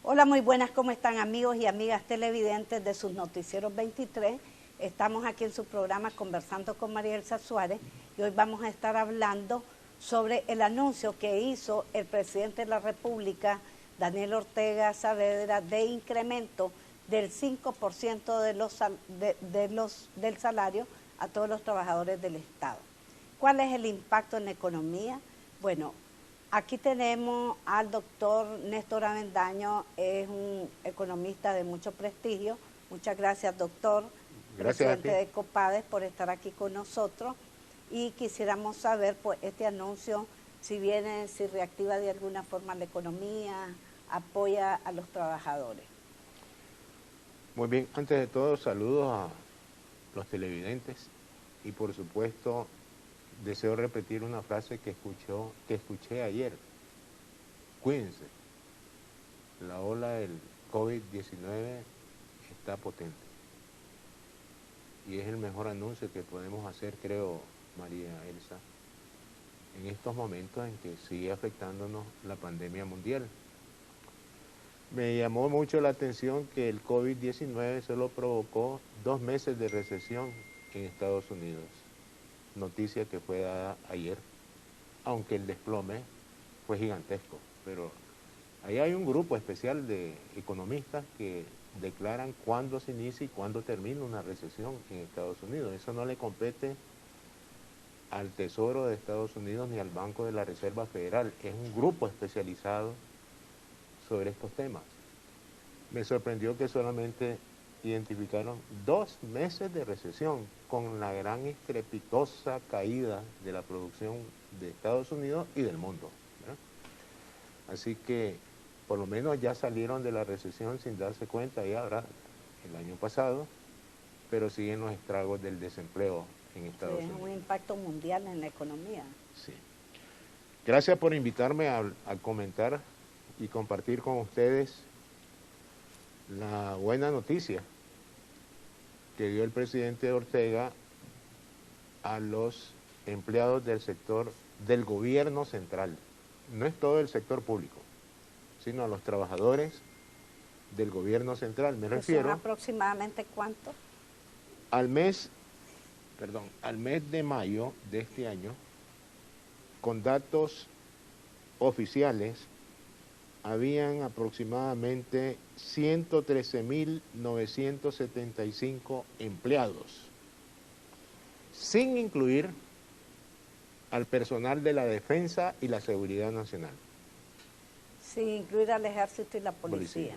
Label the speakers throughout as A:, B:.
A: Hola, muy buenas, ¿cómo están amigos y amigas televidentes de sus noticieros 23? Estamos aquí en su programa conversando con María Elsa Suárez y hoy vamos a estar hablando sobre el anuncio que hizo el presidente de la República, Daniel Ortega Saavedra, de incremento del 5% del salario a todos los trabajadores del Estado. ¿Cuál es el impacto en la economía? Bueno, aquí tenemos al doctor Néstor Avendaño, es un economista de mucho prestigio. Muchas gracias, doctor, presidente de Copades, por estar aquí con nosotros. Y quisiéramos saber, pues, este anuncio, si reactiva de alguna forma la economía, apoya a los trabajadores.
B: Muy bien, antes de todo, saludos a los televidentes y por supuesto deseo repetir una frase que escuché ayer. Cuídense, la ola del COVID-19 está potente y es el mejor anuncio que podemos hacer, creo, María Elsa, en estos momentos en que sigue afectándonos la pandemia mundial. Me llamó mucho la atención que el COVID-19 solo provocó 2 meses de recesión en Estados Unidos, noticia que fue dada ayer, aunque el desplome fue gigantesco. Pero ahí hay un grupo especial de economistas que declaran cuándo se inicia y cuándo termina una recesión en Estados Unidos. Eso no le compete al Tesoro de Estados Unidos ni al Banco de la Reserva Federal. Es un grupo especializado sobre estos temas. Me sorprendió que solamente identificaron 2 meses de recesión con la gran estrepitosa caída de la producción de Estados Unidos y del mundo, ¿verdad? Así que por lo menos ya salieron de la recesión sin darse cuenta ya, ¿verdad? El año pasado, pero siguen los estragos del desempleo en Estados Unidos.
A: Es un impacto mundial en la economía.
B: Sí. Gracias por invitarme a comentar y compartir con ustedes la buena noticia que dio el presidente Ortega a los empleados del sector del gobierno central. No es todo el sector público, sino a los trabajadores del gobierno central. Me refiero...
A: ¿Son aproximadamente cuánto?
B: Al mes de mayo de este año, con datos oficiales, habían aproximadamente 113.975 empleados, sin incluir al personal de la Defensa y la Seguridad Nacional.
A: Sin incluir al Ejército y la Policía.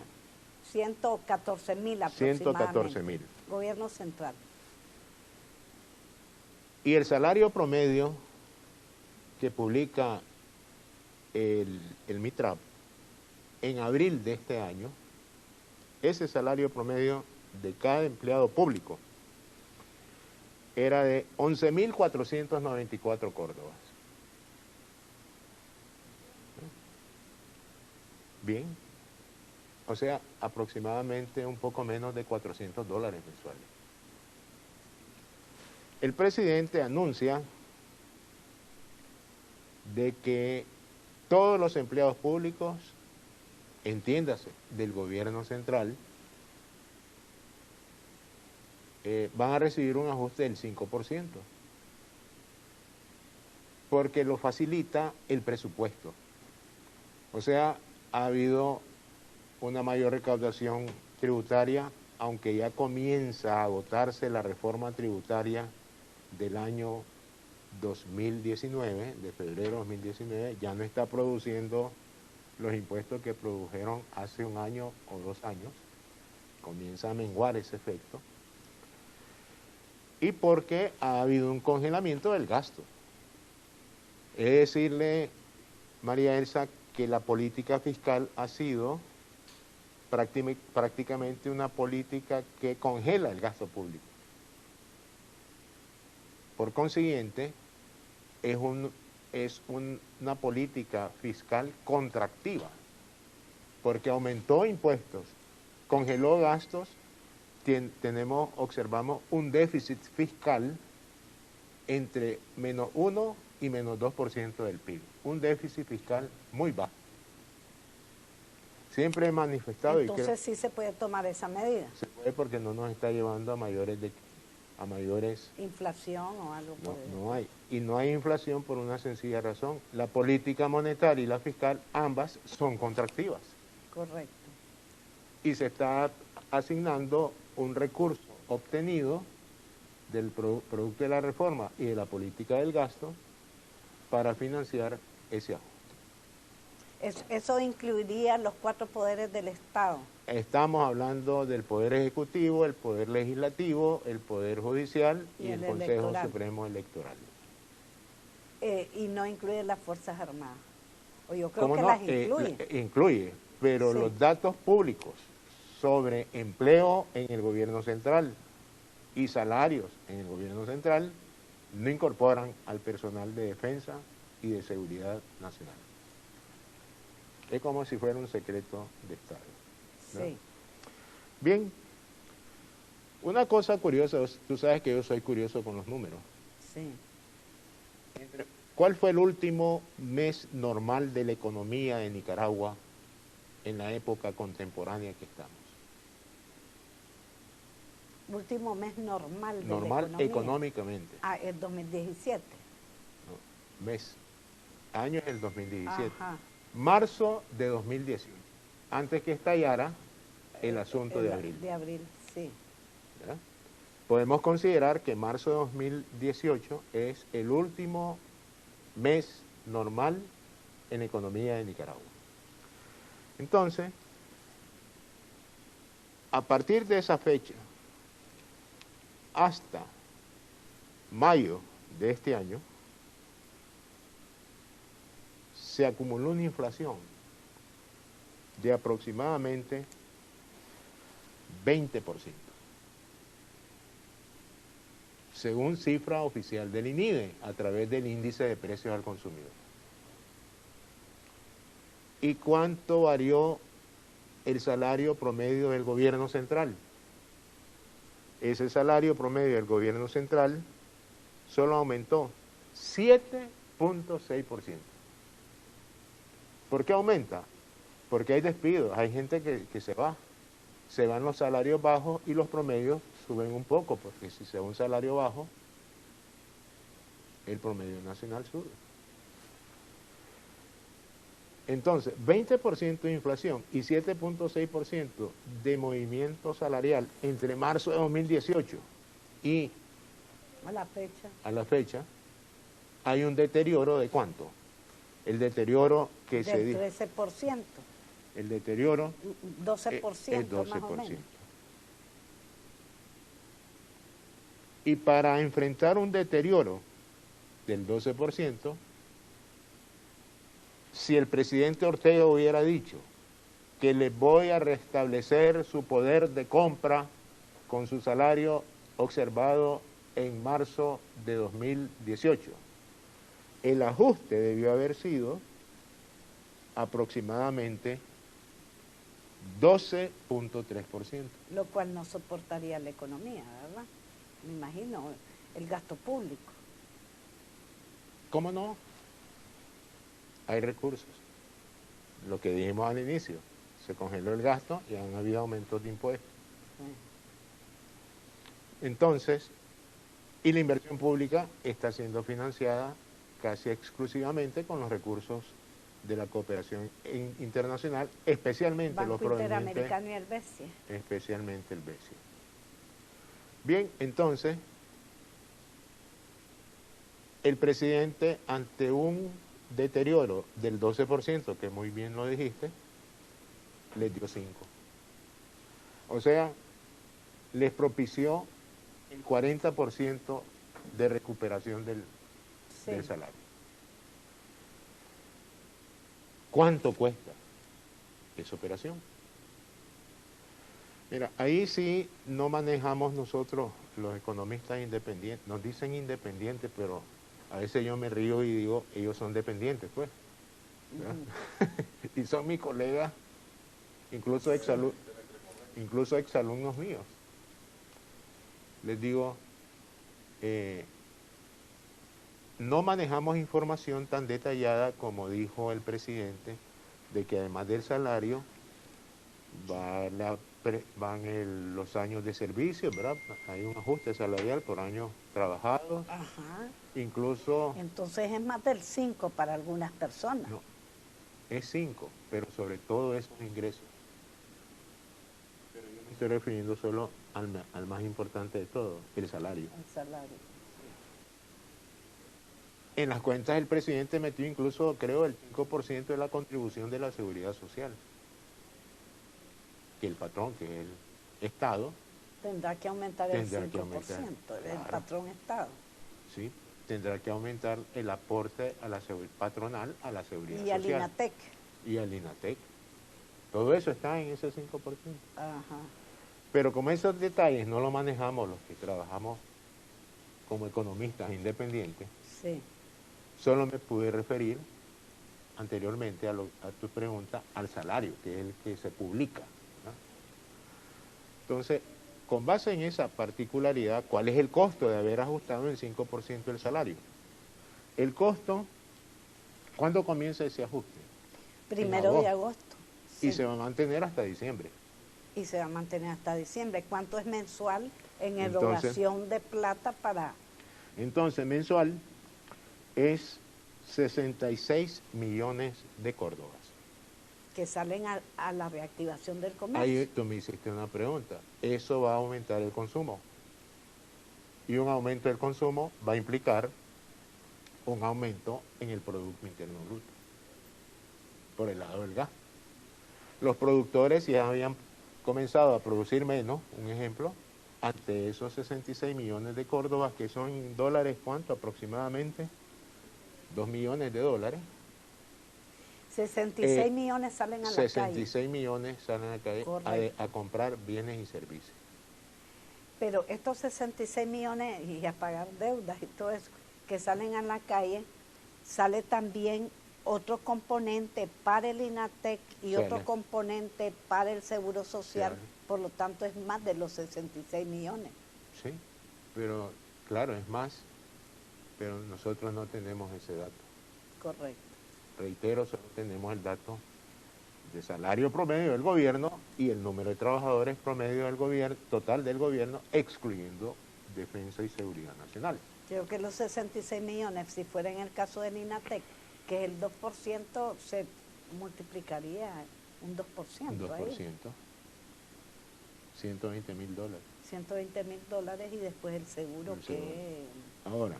A: 114.000 aproximadamente.
B: 114.000.
A: Gobierno central.
B: Y el salario promedio que publica el MITRAP en abril de este año, ese salario promedio de cada empleado público era de 11.494 córdobas. Bien, o sea, aproximadamente un poco menos de $400 mensuales. El presidente anuncia de que todos los empleados públicos, entiéndase, del gobierno central, van a recibir un ajuste del 5%, porque lo facilita el presupuesto. O sea, ha habido una mayor recaudación tributaria, aunque ya comienza a agotarse la reforma tributaria del año 2019, de febrero de 2019, ya no está produciendo los impuestos que produjeron hace un año o 2 años, comienza a menguar ese efecto, y porque ha habido un congelamiento del gasto. Es decirle, María Elsa, que la política fiscal ha sido prácticamente una política que congela el gasto público. Por consiguiente, es una política fiscal contractiva, porque aumentó impuestos, congeló gastos, observamos un déficit fiscal entre -1 y -2% del PIB, un déficit fiscal muy bajo. Siempre he manifestado y creo
A: Entonces sí se puede tomar esa medida.
B: se puede porque no nos está llevando a mayores
A: Inflación o algo por el
B: no hay. Y no hay inflación por una sencilla razón. La política monetaria y la fiscal, ambas son contractivas.
A: Correcto.
B: Y se está asignando un recurso obtenido del producto de la reforma y de la política del gasto para financiar ese ajuste.
A: Eso incluiría los 4 poderes del Estado.
B: Estamos hablando del Poder Ejecutivo, el Poder Legislativo, el Poder Judicial y el Consejo
A: electoral.
B: Supremo Electoral.
A: Y no incluye las Fuerzas Armadas. O yo creo
B: ¿Cómo
A: que
B: no?
A: las incluye.
B: Incluye, pero
A: Sí.
B: los datos públicos sobre empleo en el gobierno central y salarios en el gobierno central no incorporan al personal de defensa y de seguridad nacional. Es como si fuera un secreto de Estado, ¿no?
A: Sí.
B: Bien, una cosa curiosa, tú sabes que yo soy curioso con los números.
A: Sí.
B: ¿Cuál fue el último mes normal de la economía de Nicaragua en la época contemporánea que estamos?
A: Último mes normal de
B: Normal
A: la economía.
B: económicamente.
A: Ah, el 2017.
B: No, mes. Año es el 2017.
A: Ajá.
B: Marzo de 2018. Antes que estallara el asunto de abril.
A: De abril, sí.
B: ¿Verdad? Podemos considerar que marzo de 2018 es el último mes normal en economía de Nicaragua. Entonces, a partir de esa fecha hasta mayo de este año, se acumuló una inflación de aproximadamente 20%, según cifra oficial del INIDE, a través del índice de precios al consumidor. ¿Y cuánto varió el salario promedio del gobierno central? Ese salario promedio del gobierno central solo aumentó 7.6%. ¿Por qué aumenta? Porque hay despidos, hay gente que se va. Se van los salarios bajos y los promedios suben un poco, porque si se va un salario bajo, el promedio nacional sube. Entonces, 20% de inflación y 7.6% de movimiento salarial entre marzo de 2018 y
A: A la fecha.
B: a la fecha, hay un deterioro de ¿cuánto? El deterioro que se
A: Del
B: dijo.
A: 13%.
B: El deterioro
A: 12%,
B: es 12%.
A: más o menos.
B: Y para enfrentar un deterioro del 12%, si el presidente Ortega hubiera dicho que les voy a restablecer su poder de compra con su salario observado en marzo de 2018, el ajuste debió haber sido aproximadamente 12.3%.
A: Lo cual no soportaría la economía, ¿verdad? Me imagino, el gasto público.
B: ¿Cómo no? Hay recursos. Lo que dijimos al inicio, se congeló el gasto y han habido aumentos de impuestos. Entonces, y la inversión pública está siendo financiada casi exclusivamente con los recursos de la cooperación internacional, especialmente
A: Banco
B: los provenientes,
A: Interamericano y el BESIE.
B: especialmente el BESIE. Bien, entonces, el presidente, ante un deterioro del 12%, que muy bien lo dijiste, les dio 5. O sea, les propició el 40% de recuperación del salario. ¿Cuánto cuesta esa operación? Mira, ahí sí no manejamos nosotros, los economistas independientes, nos dicen independientes, pero a veces yo me río y digo, ellos son dependientes, pues. Y son mis colegas, incluso exalumnos míos. Les digo, no manejamos información tan detallada como dijo el presidente, de que además del salario los años de servicio, ¿verdad? Hay un ajuste salarial por años trabajados.
A: Ajá.
B: Incluso...
A: Entonces es más del 5 para algunas personas.
B: No, es 5, pero sobre todo esos ingresos. Pero yo me estoy refiriendo solo al más importante de todo, el salario.
A: El salario.
B: En las cuentas el presidente metió incluso, creo, el 5% de la contribución de la seguridad social. Que el patrón, que es el Estado,
A: Tendrá que aumentar
B: tendrá
A: el 5%,
B: que aumentar,
A: el
B: claro.
A: patrón Estado.
B: ¿Sí? Tendrá que aumentar el aporte a la patronal a la seguridad
A: Y
B: social.
A: al INATEC.
B: Y al INATEC. Todo eso está en ese 5%.
A: Ajá.
B: Pero como esos detalles no los manejamos los que trabajamos como economistas independientes,
A: Sí.
B: solo me pude referir anteriormente a tu pregunta al salario, que es el que se publica, ¿no? Entonces, con base en esa particularidad, ¿cuál es el costo de haber ajustado el 5% del salario? El costo, ¿cuándo comienza ese ajuste?
A: 1 de agosto.
B: Y
A: Sí.
B: se va a mantener hasta diciembre.
A: Y se va a mantener hasta diciembre. ¿Cuánto es mensual en
B: Entonces,
A: erogación de plata para...?
B: Entonces, mensual es 66 millones de córdobas.
A: Que salen a la reactivación del comercio.
B: Ahí tú me hiciste una pregunta. Eso va a aumentar el consumo. Y un aumento del consumo va a implicar un aumento en el Producto Interno Bruto, por el lado del gas. Los productores ya habían comenzado a producir menos, un ejemplo, ante esos 66 millones de córdobas, que son en dólares, ¿cuánto? Aproximadamente 2 millones de dólares.
A: 66 millones salen a la calle.
B: 66 millones salen a la calle a comprar bienes y servicios.
A: Pero estos 66 millones y a pagar deudas y todo eso que salen a la calle, sale también otro componente para el INATEC y otro componente para el Seguro Social, por lo tanto es más de los 66 millones.
B: Sí, pero claro, es más, pero nosotros no tenemos ese dato.
A: Correcto.
B: Reitero, solo tenemos el dato de salario promedio del gobierno y el número de trabajadores promedio del gobierno, total del gobierno, excluyendo Defensa y Seguridad Nacional.
A: Creo que los 66 millones, si fuera en el caso del INATEC, que es el 2%, se multiplicaría un 2%.
B: Un 2%.
A: Ahí.
B: $120.000.
A: $120.000 y después el seguro que...
B: Ahora,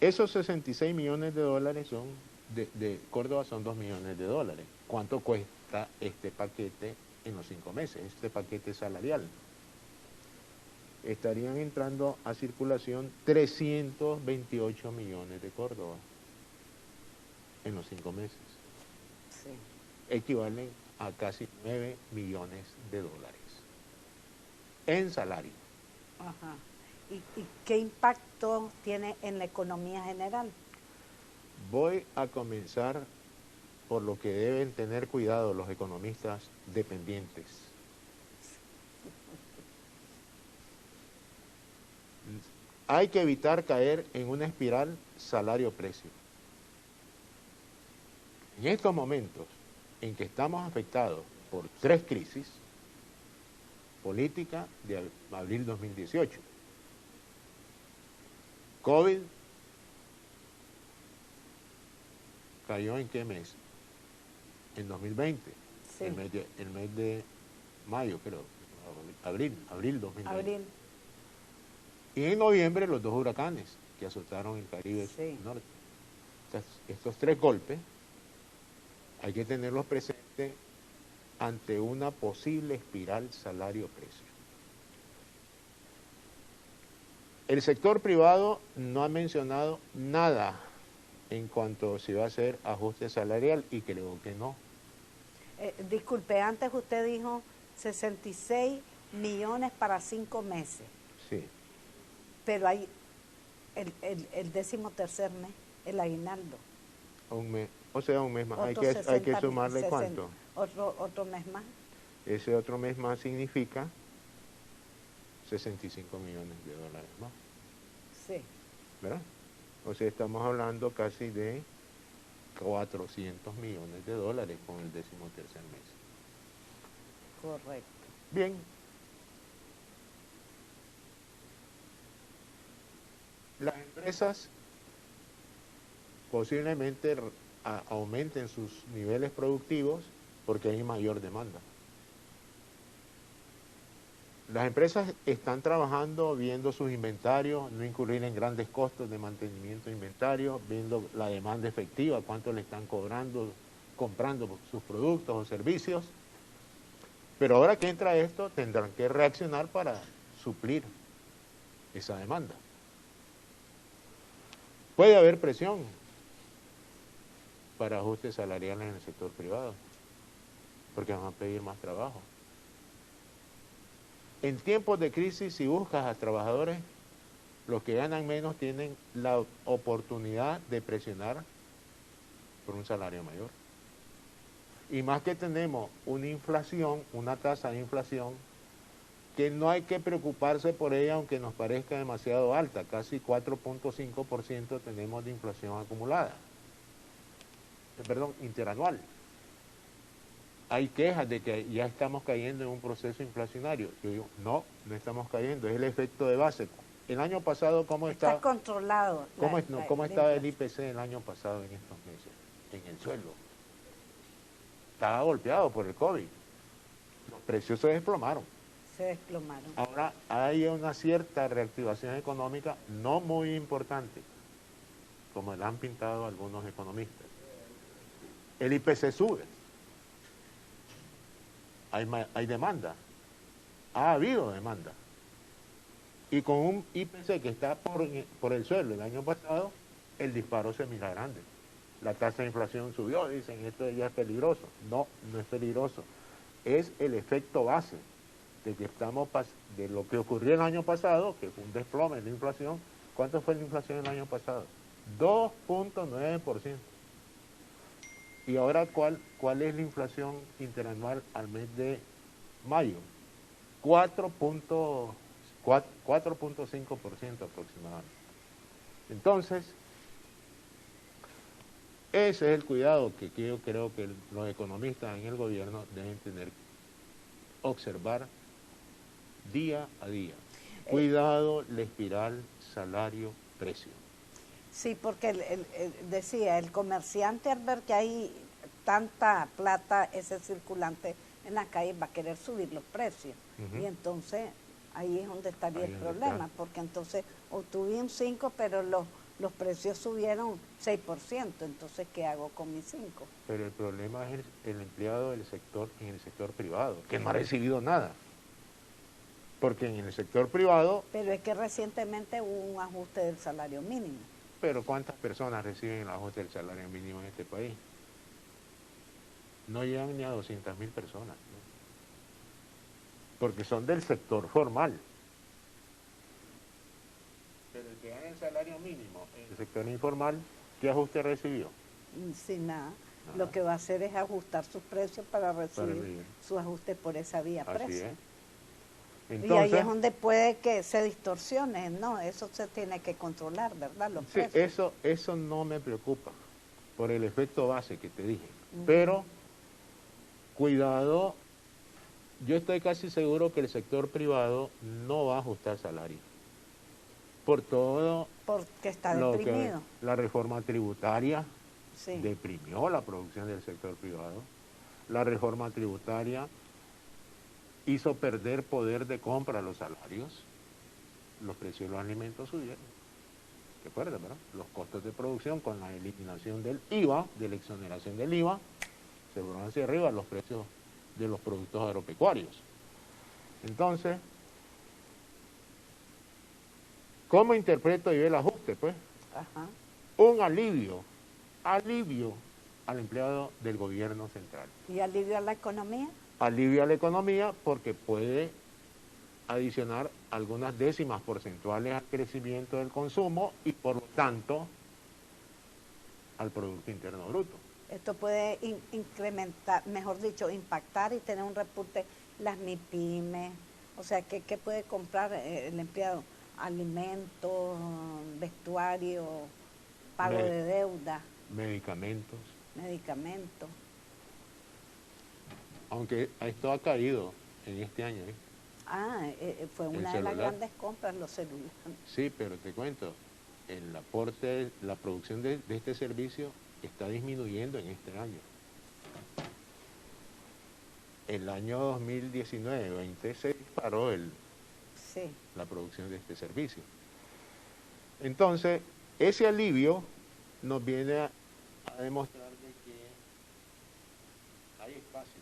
B: esos 66 millones de dólares son, de Córdoba son 2 millones de dólares. ¿Cuánto cuesta este paquete en los 5 meses, este paquete salarial? Estarían entrando a circulación 328 millones de Córdoba en los 5 meses.
A: Sí.
B: Equivalen a casi 9 millones de dólares en salario.
A: Ajá. ¿Y qué impacto tiene en la economía general?
B: Voy a comenzar por lo que deben tener cuidado los economistas dependientes. Hay que evitar caer en una espiral salario-precio. En estos momentos en que estamos afectados por 3 crisis, política de abril 2018, COVID cayó ¿en qué mes? En 2020,
A: Sí.
B: el mes de mayo, creo, abril 2020.
A: Abril.
B: Y en noviembre los 2 huracanes que azotaron el Caribe Norte. Estos 3 golpes hay que tenerlos presentes ante una posible espiral salario-precio. El sector privado no ha mencionado nada en cuanto si va a hacer ajuste salarial y creo que no.
A: Disculpe, antes usted dijo 66 millones para 5 meses.
B: Sí.
A: Pero hay el 13º mes, el aguinaldo.
B: Un mes, o sea, un mes más. Hay
A: Otros
B: que sumarle
A: 60,
B: ¿cuánto?
A: Otro mes más.
B: Ese otro mes más significa 65 millones de dólares más.
A: Sí.
B: ¿Verdad? O sea, estamos hablando casi de 400 millones de dólares con el 13º mes.
A: Correcto.
B: Bien. Las empresas posiblemente aumenten sus niveles productivos porque hay mayor demanda. Las empresas están trabajando viendo sus inventarios, no incurrir en grandes costos de mantenimiento de inventario, viendo la demanda efectiva, cuánto le están cobrando, comprando sus productos o servicios. Pero ahora que entra esto, tendrán que reaccionar para suplir esa demanda. Puede haber presión para ajustes salariales en el sector privado, porque van a pedir más trabajo. En tiempos de crisis, si buscas a trabajadores, los que ganan menos tienen la oportunidad de presionar por un salario mayor. Y más que tenemos una inflación, una tasa de inflación, que no hay que preocuparse por ella aunque nos parezca demasiado alta, casi 4.5% tenemos de inflación acumulada, interanual. Hay quejas de que ya estamos cayendo en un proceso inflacionario. Yo digo, no estamos cayendo, es el efecto de base. El año pasado, ¿cómo
A: está controlado?
B: ¿Cómo estaba el IPC el año pasado en estos meses? En el suelo. Estaba golpeado por el COVID. Los precios se desplomaron.
A: Se desplomaron.
B: Ahora hay una cierta reactivación económica no muy importante, como la han pintado algunos economistas. El IPC sube. Hay demanda. Ha habido demanda. Y con un IPC que está por el suelo el año pasado, el disparo se mira grande. La tasa de inflación subió, dicen, esto ya es peligroso. No es peligroso. Es el efecto base de lo que ocurrió el año pasado, que fue un desplome en la inflación. ¿Cuánto fue la inflación el año pasado? 2.9%. Y ahora, ¿cuál es la inflación interanual al mes de mayo? 4.5% aproximadamente. Entonces, ese es el cuidado que yo creo que los economistas en el gobierno deben tener, observar día a día. Cuidado la espiral salario-precio.
A: Sí, porque decía, el comerciante al ver que hay tanta plata, ese circulante en la calle, va a querer subir los precios. Y entonces ahí es donde estaría el problema, porque entonces obtuve un 5, pero los precios subieron 6%, entonces ¿qué hago con mis 5?
B: Pero el problema es el empleado en el sector privado, que no ha recibido nada. Porque en el sector privado...
A: Pero es que recientemente hubo un ajuste del salario mínimo.
B: Pero ¿cuántas personas reciben el ajuste del salario mínimo en este país? No llegan ni a 200.000 personas, ¿no? Porque son del sector formal. Pero el que gana el salario mínimo en el sector informal, ¿qué ajuste recibió?
A: Sin nada. Lo que va a hacer es ajustar sus precios para recibir su ajuste por esa vía precio. Entonces, y ahí es donde puede que se distorsione, ¿no? Eso se tiene que controlar, ¿verdad? Los precios.
B: Eso no me preocupa, por el efecto base que te dije. Pero, cuidado, yo estoy casi seguro que el sector privado no va a ajustar salarios. Por todo...
A: Porque está deprimido.
B: La reforma tributaria deprimió la producción del sector privado. La reforma tributaria hizo perder poder de compra a los salarios, los precios de los alimentos subieron. Recuerda, ¿verdad? Los costos de producción con la eliminación del IVA, de la exoneración del IVA, se fueron hacia arriba los precios de los productos agropecuarios. Entonces, ¿cómo interpreto yo el ajuste? Pues, un alivio al empleado del gobierno central.
A: ¿Y alivio a la economía?
B: Alivia a la economía porque puede adicionar algunas décimas porcentuales al crecimiento del consumo y por lo tanto al Producto Interno Bruto.
A: Esto puede incrementar, mejor dicho, impactar y tener un repunte las MIPYMES, o sea, ¿qué puede comprar el empleado? Alimentos, vestuario, pago de deuda.
B: Medicamentos.
A: Medicamentos.
B: Aunque esto ha caído en este año.
A: Fue una de las grandes compras, los celulares.
B: Sí, pero te cuento, el aporte, la producción de este servicio está disminuyendo en este año. El año 2019-20 se disparó la producción de este servicio. Entonces, ese alivio nos viene a demostrar de que hay espacio